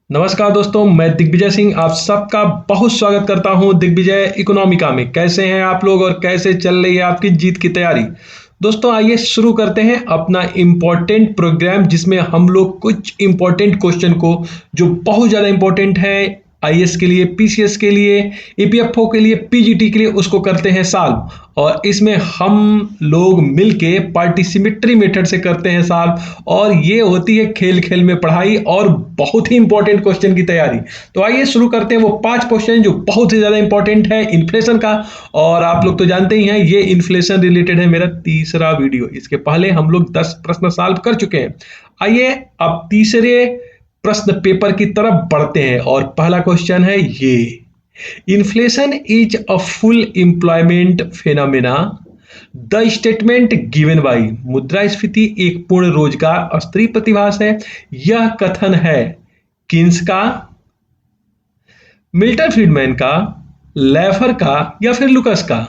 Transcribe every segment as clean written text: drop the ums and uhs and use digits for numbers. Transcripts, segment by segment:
नमस्कार दोस्तों, मैं दिग्विजय सिंह आप सबका बहुत स्वागत करता हूं दिग्विजय इकोनॉमिका में। कैसे हैं आप लोग और कैसे चल रही है आपकी जीत की तैयारी। दोस्तों आइए शुरू करते हैं अपना इम्पोर्टेंट प्रोग्राम, जिसमें हम लोग कुछ इम्पोर्टेंट क्वेश्चन को जो बहुत ज़्यादा इम्पोर्टेंट है आईएएस के लिए, पीसीएस के लिए, ईपीएफओ के लिए, पीजीटी के लिए, उसको करते हैं सॉल्व। और इसमें हम लोग मिलके पार्टिसिपेटरी मेथड से करते हैं सॉल्व, और ये होती है खेल खेल में पढ़ाई और बहुत ही इंपॉर्टेंट क्वेश्चन की तैयारी। तो आइए शुरू करते हैं वो 5 क्वेश्चन जो बहुत ही ज्यादा इंपॉर्टेंट है इन्फ्लेशन का। और आप लोग तो जानते ही हैं ये इन्फ्लेशन रिलेटेड है मेरा तीसरा वीडियो। इसके पहले हम लोग 10 प्रश्न सॉल्व कर चुके हैं। आइए अब तीसरे प्रश्न पेपर की तरफ बढ़ते हैं और पहला क्वेश्चन है ये: inflation is a full employment phenomena, the statement given by. मुद्रास्फीति एक पूर्ण रोजगार स्तरीय प्रतिभास है, यह कथन है किन्स का, मिल्टन फ्रीडमैन का, लेफर का या फिर लुकस का।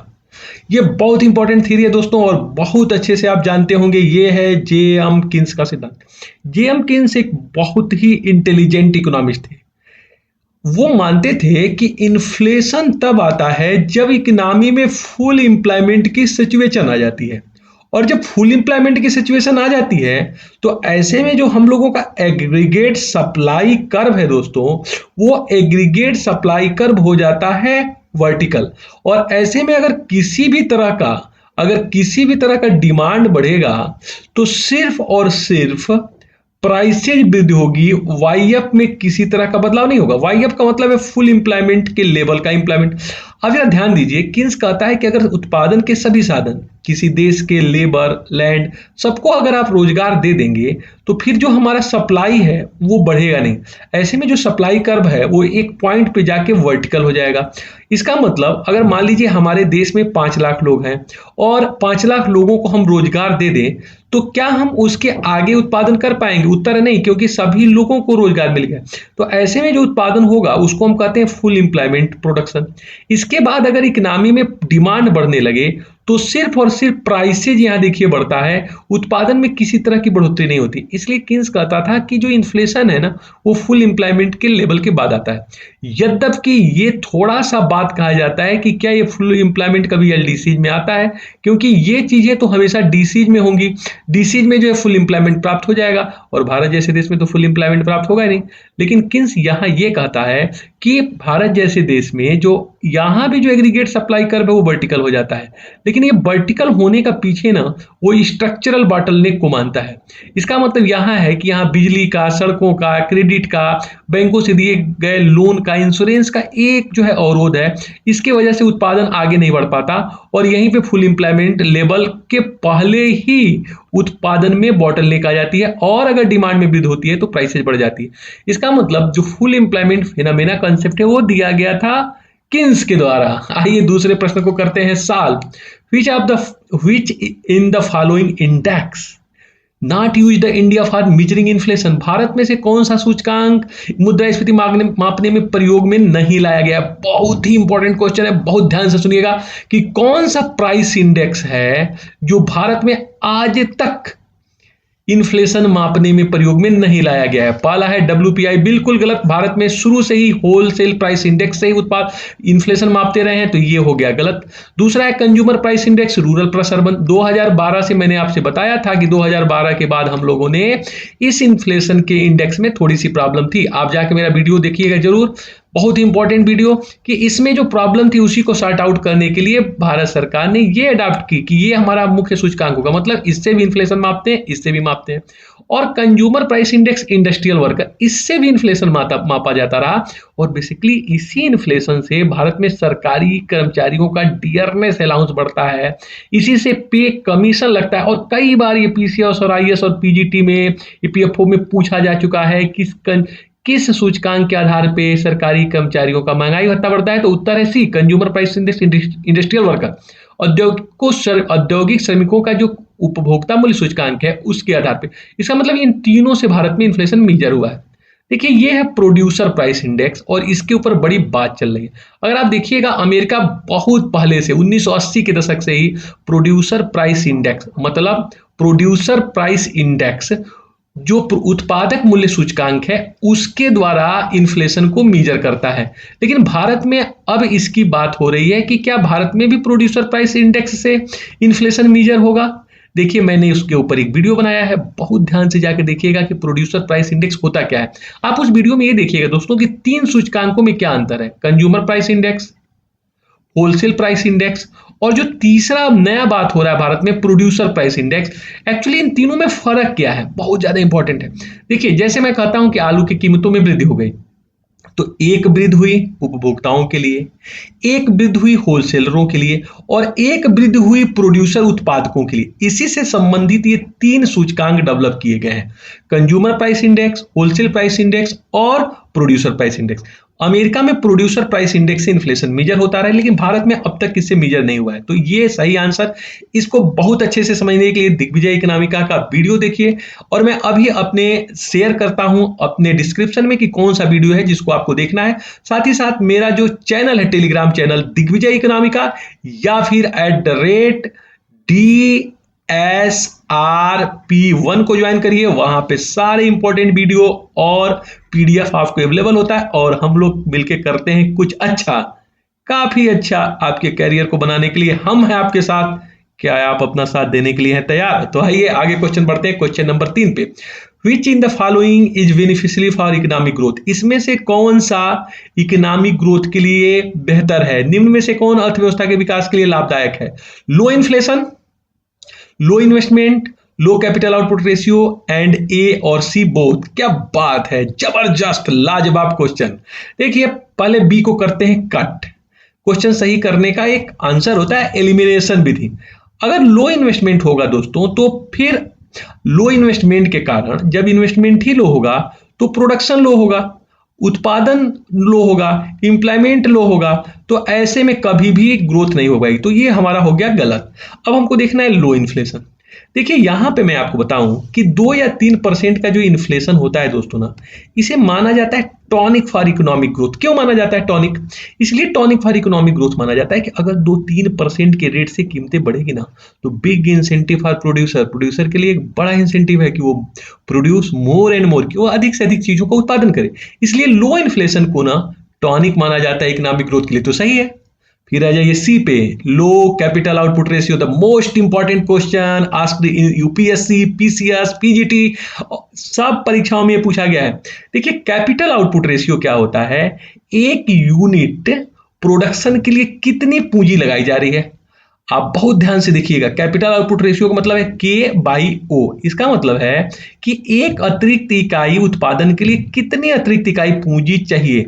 ये बहुत इंपॉर्टेंट थ्योरी है दोस्तों, और बहुत अच्छे से आप जानते होंगे। ये है जे.एम. किन्स का सिद्धांत। जे.एम. किन्स एक बहुत ही इंटेलिजेंट इकोनॉमिस्ट थे। वो मानते थे कि इन्फ्लेशन तब आता है जब इकोनॉमी में फुल एम्प्लॉयमेंट की सिचुएशन आ जाती है। और जब फुल एम्प्लॉयमेंट की सिचुएशन आ जाती है तो ऐसे में जो हम लोगों का एग्रीगेट सप्लाई कर्व है दोस्तों, वो एग्रीगेट सप्लाई कर्व हो जाता है वर्टिकल। और ऐसे में अगर किसी भी तरह का डिमांड बढ़ेगा तो सिर्फ और सिर्फ प्राइसेज वृद्धि होगी, वाईएफ में किसी तरह का बदलाव नहीं होगा। वाईएफ का मतलब है फुल एम्प्लॉयमेंट के लेवल का एम्प्लॉयमेंट। अब जरा ध्यान दीजिए, किन्स कहता है कि अगर उत्पादन के सभी साधन, किसी देश के लेबर, लैंड, सबको अगर आप रोजगार दे देंगे तो फिर जो हमारा सप्लाई है वो बढ़ेगा नहीं। ऐसे में जो सप्लाई कर्व है वो एक पॉइंट पे जाके वर्टिकल हो जाएगा। इसका मतलब अगर मान लीजिए हमारे देश में 5 लाख लोग हैं और 5 लाख लोगों को हम रोजगार दे दें, तो क्या हम उसके आगे उत्पादन कर पाएंगे? उत्तर है नहीं, क्योंकि सभी लोगों को रोजगार मिल गया। तो ऐसे में जो उत्पादन होगा उसको हम कहते हैं फुल एम्प्लॉयमेंट प्रोडक्शन। इसके बाद अगर इकोनॉमी में डिमांड बढ़ने लगे तो सिर्फ और सिर्फ प्राइसेज यहां देखिए बढ़ता है, उत्पादन में किसी तरह की बढ़ोतरी नहीं होती। इसलिए किन्स कहता था कि जो इन्फ्लेशन है ना, वो फुल एम्प्लॉयमेंट के लेवल के बाद आता है। यद्यपि ये थोड़ा सा बात कहा जाता है कि क्या ये फुल एम्प्लॉयमेंट कभी एलडीसीज में आता है, क्योंकि ये चीजें तो हमेशा डीसीज में होंगी। डीसीज में जो है फुल एम्प्लॉयमेंट प्राप्त हो जाएगा, और भारत जैसे देश में तो फुल एम्प्लॉयमेंट प्राप्त होगा ही नहीं। लेकिन किन्स यहाँ ये कहता है कि भारत जैसे देश में जो यहाँ भी जो एग्रीगेट सप्लाई कर्व है वो वर्टिकल हो जाता है। लेकिन ये वर्टिकल होने का पीछे ना वो स्ट्रक्चरल बॉटलनेक को मानता है। इसका मतलब यहाँ है कि यहाँ बिजली का, सड़कों का, क्रेडिट का, बैंकों से दिए गए लोन का, इंश्योरेंस का एक जो है अवरोध है। इसके वजह से उत्पादन आगे नहीं बढ़ पाता, और यहीं पे फुल एम्प्लॉयमेंट लेवल के पहले ही उत्पादन में बॉटलनेक आ जाती है, और अगर डिमांड में वृद्धि होती है तो प्राइसेज बढ़ जाती है। इसका मतलब जो फुल एम्प्लॉयमेंट फिनोमेना कंसेप्ट है वो दिया गया था किन्स के द्वारा। आइए दूसरे प्रश्न को करते हैं solve. Which in the following index not use the India for measuring inflation. Bharat में से कौन सा सूचकांक मुद्रास्फीति मापने में प्रयोग में नहीं लाया गया? बहुत ही इंपॉर्टेंट क्वेश्चन है, बहुत ध्यान से सुनिएगा कि कौन सा प्राइस इंडेक्स है जो भारत में आज तक इन्फ्लेशन मापने में प्रयोग में नहीं लाया गया है। पहला है डब्ल्यूपीआई, बिल्कुल गलत। भारत में शुरू से ही होलसेल प्राइस इंडेक्स से ही उत्पाद इन्फ्लेशन मापते रहे हैं, तो ये हो गया गलत। दूसरा है consumer price index, rural plus urban. 2012 से मैंने आपसे बताया था कि 2012 के बाद हम लोगों ने इस इन्फ्लेशन के इंडेक्स में थोड़ी सी प्रॉब्लम थी। आप जाके मेरा वीडियो देखिएगा जरूर, बहुत ही इंपॉर्टेंट वीडियो, कि इसमें जो प्रॉब्लम थी उसी को सॉर्ट आउट करने के लिए भारत सरकार ने ये अडॉप्ट की कि ये हमारा मुख्य सूचकांक होगा, मतलब इससे भी इन्फ्लेशन मापते हैं, इससे भी मापते हैं। और consumer price index industrial worker, इससे भी इन्फ्लेशन मापा जाता रहा। और बेसिकली इसी इन्फ्लेशन से भारत में सरकारी कर्मचारियों का डियरनेस अलाउंस बढ़ता है, इसी से पे कमीशन लगता है। और कई बार ये पीसीएस और आईएएस और पीजीटी में, ईपीएफओ में पूछा जा चुका है किस सूचकांक के आधार पे सरकारी कर्मचारियों का महंगाई भत्ता बढ़ता है? तो उत्तर है C, consumer price index industrial worker. औद्योगिक श्रमिकों का जो उपभोक्ता मूल्य सूचकांक है उसके आधार पे। इसका मतलब इन तीनों से भारत में इन्फ्लेशन मेजर हुआ है। देखिए ये है प्रोड्यूसर प्राइस इंडेक्स, और इसके ऊपर बड़ी बात चल रही है। अगर आप देखिएगा अमेरिका बहुत पहले से 1980 के दशक से ही प्रोड्यूसर प्राइस इंडेक्स, मतलब प्रोड्यूसर प्राइस इंडेक्स जो उत्पादक मूल्य सूचकांक है उसके द्वारा इन्फ्लेशन को मीजर करता है। लेकिन भारत में अब इसकी बात हो रही है कि क्या भारत में भी प्रोड्यूसर प्राइस इंडेक्स से इन्फ्लेशन मीजर होगा। देखिए मैंने उसके ऊपर एक वीडियो बनाया है, बहुत ध्यान से जाकर देखिएगा कि प्रोड्यूसर प्राइस इंडेक्स होता क्या है। आप उस वीडियो में ये देखिएगा दोस्तों कि 3 सूचकांकों में क्या अंतर है, consumer price index, wholesale price index और जो तीसरा नया बात हो रहा है भारत में producer price index. Actually in तीनों में फर्क क्या है, बहुत ज्यादा इंपॉर्टेंट है। देखिए जैसे मैं कहता हूं कि आलू की कीमतों में वृद्धि हो गई, तो एक वृद्धि हुई उपभोक्ताओं के लिए, एक वृद्धि हुई होलसेलरों के लिए और एक वृद्धि हुई प्रोड्यूसर उत्पादकों के लिए। इसी से संबंधित ये 3 सूचकांक डेवलप किए गए हैं, consumer price index, wholesale price index और प्रोड्यूसर प्राइस इंडेक्स। अमेरिका में प्रोड्यूसर प्राइस इंडेक्स से इन्फ्लेशन मेजर होता रहा है, लेकिन भारत में अब तक इससे मेजर नहीं हुआ है। तो ये सही आंसर। इसको बहुत अच्छे से समझने के लिए दिग्विजय इकोनॉमिका का वीडियो देखिए और मैं अभी अपने शेयर करता हूं अपने डिस्क्रिप्शन में कि कौन सा वीडियो है जिसको आपको देखना है। साथ ही साथ मेरा जो चैनल है टेलीग्राम चैनल दिग्विजय इकोनॉमिका या फिर DSRP1 को ज्वाइन करिए, वहां पे सारे इंपॉर्टेंट वीडियो और पीडीएफ आपको अवेलेबल होता है और हम लोग मिलकर करते हैं कुछ अच्छा, काफी अच्छा आपके करियर को बनाने के लिए हम हैं आपके साथ। क्या आप अपना साथ देने के लिए हैं तैयार? तो आइए आगे क्वेश्चन बढ़ते हैं, क्वेश्चन नंबर 3 पे। Which in the following is beneficiary for economic growth, इसमें से कौन सा इकोनॉमिक ग्रोथ के लिए बेहतर है, निम्न में से कौन अर्थव्यवस्था के विकास के लिए लाभदायक है? Low inflation, low investment, low capital output ratio and A और सी बोथ। क्या बात है, जबरदस्त लाजवाब क्वेश्चन। देखिए पहले बी को करते हैं कट। क्वेश्चन सही करने का एक आंसर होता है एलिमिनेशन विधि। अगर लो इन्वेस्टमेंट होगा दोस्तों तो फिर लो इन्वेस्टमेंट के कारण, जब इन्वेस्टमेंट ही लो होगा तो प्रोडक्शन लो होगा, उत्पादन लो होगा, इंप्लॉयमेंट लो होगा, तो ऐसे में कभी भी ग्रोथ नहीं हो पाएगी। तो ये हमारा हो गया गलत। अब हमको देखना है लो इन्फ्लेशन। देखिए यहां पे मैं आपको बताऊं कि 2 या 3% का जो इन्फ्लेशन होता है दोस्तों ना, इसे माना जाता है टॉनिक फॉर इकोनॉमिक ग्रोथ। क्यों माना जाता है टॉनिक? इसलिए टॉनिक फॉर इकोनॉमिक ग्रोथ माना जाता है कि अगर 2-3% के रेट से कीमतें बढ़ेगी ना, तो big incentive for producer, producer के लिए एक बड़ा इंसेंटिव है कि वो प्रोड्यूस मोर एंड मोर, कि वो अधिक से अधिक चीजों का उत्पादन करे। इसलिए लो इन्फ्लेशन को ना टॉनिक माना जाता है इकोनॉमिक ग्रोथ के लिए। तो सही है। फिर आ जाइए सी पे, low capital output ratio, the most important question asked in UPSC, PCS, PGT, सब परीक्षाओं में पूछा गया है। देखिए कैपिटल आउटपुट रेशियो क्या होता है, एक यूनिट प्रोडक्शन के लिए कितनी पूंजी लगाई जा रही है। आप बहुत ध्यान से देखिएगा, कैपिटल आउटपुट रेशियो का मतलब है के बाई ओ। इसका मतलब है कि एक अतिरिक्त इकाई उत्पादन के लिए कितनी अतिरिक्त इकाई पूंजी चाहिए।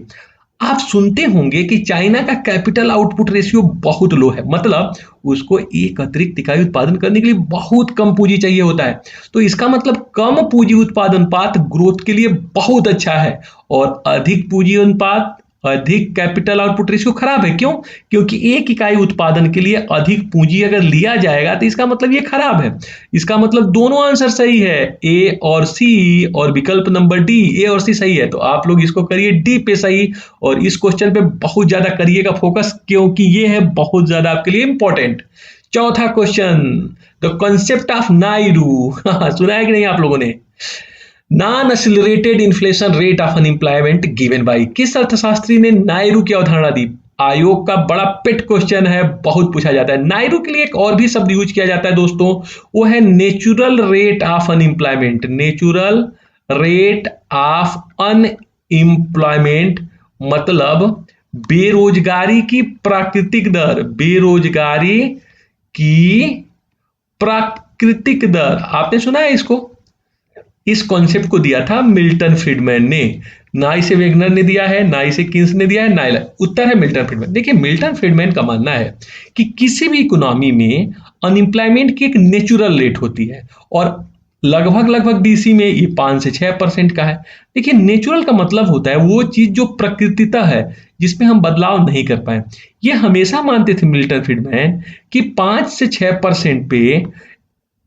आप सुनते होंगे कि चाइना का कैपिटल आउटपुट रेशियो बहुत लो है, मतलब उसको एक अतिरिक्त इकाई उत्पादन करने के लिए बहुत कम पूंजी चाहिए होता है। तो इसका मतलब कम पूंजी उत्पादन अनुपात ग्रोथ के लिए बहुत अच्छा है और अधिक पूंजी अनुपात, अधिक कैपिटल आउटपुट रेशियो खराब है। क्यों? क्योंकि एक इकाई उत्पादन के लिए अधिक पूंजी अगर लिया जाएगा तो इसका मतलब ये खराब है। इसका मतलब दोनों आंसर सही है, ए और सी, और विकल्प नंबर डी ए और सी सही है। तो आप लोग इसको करिए डी पे सही और इस क्वेश्चन पे बहुत ज्यादा करिएगा फोकस, क्योंकि ये है बहुत ज्यादा आपके लिए इंपॉर्टेंट। चौथा क्वेश्चन, द कॉन्सेप्ट ऑफ नायरू सुना है कि नहीं आप लोगों ने? Non accelerated inflation rate of unemployment given by, किस अर्थशास्त्री ने नायरू की अवधारणा दी? आयोग का बड़ा पेट क्वेश्चन है, बहुत पूछा जाता है। नायरू के लिए एक और भी शब्द यूज किया जाता है दोस्तों, वो है natural rate of unemployment. Natural rate of unemployment मतलब बेरोजगारी की प्राकृतिक दर, बेरोजगारी की प्राकृतिक दर। आपने सुना है इसको? इस कॉन्सेप्ट को दिया था मिल्टन फ्रीडमैन ने, ना इसे वेगनर ने दिया है, ना इसे किन्स ने दिया है, ना उत्तर है मिल्टन फ्रीडमैन। देखिए मिल्टन फ्रीडमैन का मानना है कि किसी भी इकोनॉमी में अनएम्प्लॉयमेंट की एक नेचुरल रेट होती है और लगभग बीसी में ये 5 से 6% का है। देखिए नेचुरल का मतलब होता है वो चीज जो प्रकृतितः है, जिसमें हम बदलाव नहीं कर पाए। ये हमेशा मानते थे मिल्टन फ्रीडमैन कि 5 से 6% पे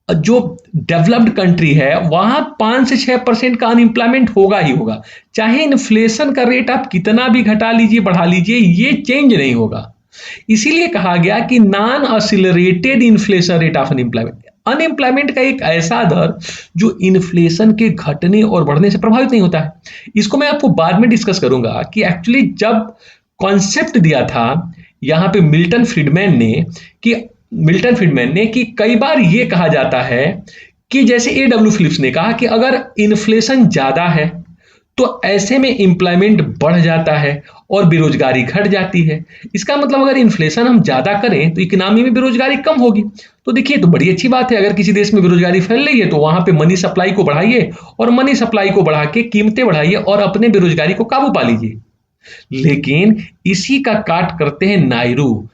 जो डेवलप्ड कंट्री है वहां 5 से 6% का अनएम्प्लॉयमेंट होगा ही होगा, चाहे इन्फ्लेशन का रेट आप कितना भी घटा लीजिए बढ़ा लीजिए, ये चेंज नहीं होगा। इसीलिए कहा गया कि non accelerated inflation rate of unemployment, unemployment का एक ऐसा दर जो इन्फ्लेशन के घटने और बढ़ने से प्रभावित नहीं होता है। इसको मैं आपको बाद में डिस्कस करूंगा कि एक्चुअली जब कॉन्सेप्ट दिया था यहाँ पे मिल्टन फ्रीडमैन ने कि कई बार ये कहा जाता है कि जैसे A.W. फिलिप्स ने कहा कि अगर इन्फ्लेशन ज्यादा है तो ऐसे में एम्प्लॉयमेंट बढ़ जाता है और बेरोजगारी घट जाती है। इसका मतलब अगर इन्फ्लेशन हम ज्यादा करें तो इकोनॉमी में बेरोजगारी कम होगी। तो देखिए, तो बड़ी अच्छी बात है, अगर किसी देश में बेरोजगारी फैल रही है तो वहां पे मनी सप्लाई को बढ़ाइए और मनी सप्लाई को बढ़ा के कीमतें बढ़ाइए और अपने बेरोजगारी को काबू पा लीजिए। लेकिन इसी का काट करते हैं नायरू,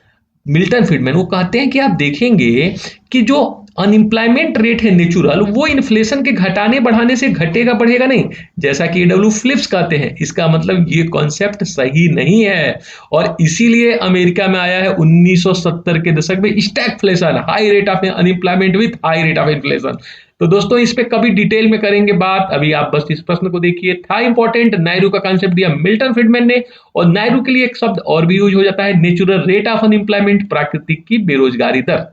मिल्टन फ्रीडमैन। वो कहते हैं कि आप देखेंगे कि जो अनएम्प्लॉयमेंट रेट है नेचुरल, वो इन्फ्लेशन के घटाने बढ़ाने से घटेगा बढ़ेगा नहीं, जैसा कि A.W. फिलिप्स कहते हैं। इसका मतलब ये कॉन्सेप्ट सही नहीं है और इसीलिए अमेरिका में आया है 1970 के दशक में stagflation, high rate of unemployment with high rate of inflation. तो दोस्तों इस पे कभी डिटेल में करेंगे बात, अभी आप बस इस प्रश्न को देखिए। था इंपॉर्टेंट, नायरू का कॉन्सेप्ट दिया मिल्टन फ्रीडमैन ने, और नायरू के लिए एक शब्द और भी यूज हो जाता है, नेचुरल रेट ऑफ अनएम्प्लॉयमेंट, प्राकृतिक की बेरोजगारी दर।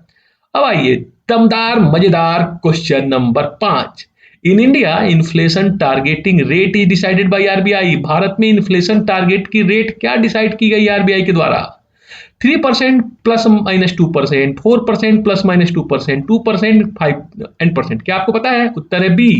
अब आइए दमदार मजेदार question number 5। In India inflation targeting rate is decided by RBI. Bharat में इन्फ्लेशन टारगेट की रेट क्या डिसाइड की गई आरबीआई के द्वारा? 3% प्लस माइनस 2%, 4% प्लस माइनस 2%, 2%, 5%। क्या आपको पता है? उत्तर है बी।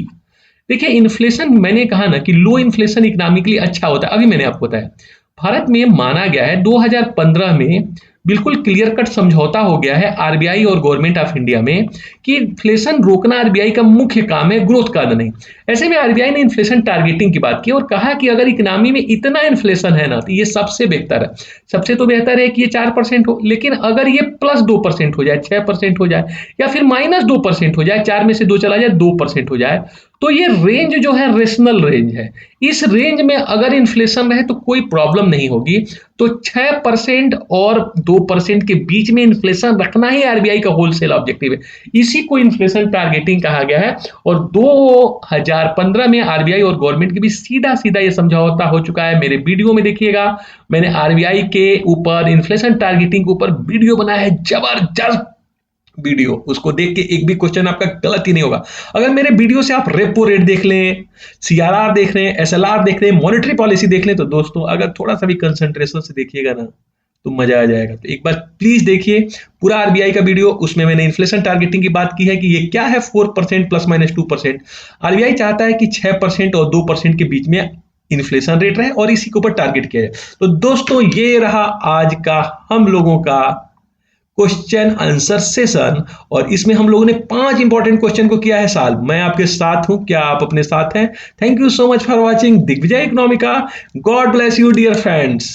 देखिए, इन्फ्लेशन, मैंने कहा ना कि लो इन्फ्लेशन इकोनॉमिकली अच्छा होता है, अभी मैंने आपको बताया। भारत में माना गया है 2015 में बिल्कुल क्लियर कट समझौता हो गया है आरबीआई और गवर्नमेंट ऑफ इंडिया में कि इन्फ्लेशन रोकना आरबीआई का मुख्य काम है, ग्रोथ का नहीं। ऐसे में आरबीआई ने इन्फ्लेशन टारगेटिंग की बात की और कहा कि अगर इकोनॉमी में इतना इन्फ्लेशन है ना तो ये सबसे बेहतर है। सबसे तो बेहतर है कि ये 4% हो, लेकिन अगर ये प्लस 2% हो जाए, 6% हो जाए, या फिर माइनस 2% हो जाए, 4 में से 2 चला जाए, 2% हो जाए, तो ये रेंज जो है रेशनल रेंज है। इस रेंज में अगर इन्फ्लेशन रहे तो कोई प्रॉब्लम नहीं होगी। तो 6% और 2% के बीच में इन्फ्लेशन रखना ही आरबीआई का होलसेल ऑब्जेक्टिव है। इसी को इन्फ्लेशन टारगेटिंग कहा गया है और 2015 में आरबीआई और गवर्नमेंट के बीच सीधा सीधा ये समझौता हो चुका है। मेरे वीडियो में देखिएगा, मैंने आरबीआई के ऊपर इन्फ्लेशन टारगेटिंग के ऊपर वीडियो बनाया है, जबरदस्त वीडियो। उसको देख के एक भी क्वेश्चन आपका गलत ही नहीं होगा। अगर मेरे वीडियो से आप रेपो रेट देख लें, सीआरआर देख लें, एसएलआर देख लें, मॉनेटरी पॉलिसी देख लें, तो दोस्तों अगर थोड़ा सा भी कंसंट्रेशन से देखिएगा ना तो मजा आ जाएगा। तो एक बार प्लीज देखिए पूरा आरबीआई का वीडियो, उसमें मैंने इन्फ्लेशन टारगेटिंग की बात की है कि ये क्या है, 4% प्लस माइनस 2%। आरबीआई चाहता है कि 6% और 2% के बीच में इन्फ्लेशन रेट रहे और इसी के ऊपर टारगेट किया जाए। तो दोस्तों ये रहा आज का हम लोगों का क्वेश्चन आंसर सेशन, और इसमें हम लोगों ने 5 इंपॉर्टेंट क्वेश्चन को किया है सॉल्व। मैं आपके साथ हूं, क्या आप अपने साथ हैं? Thank you so much for watching Digvijay Economica. God bless you dear friends.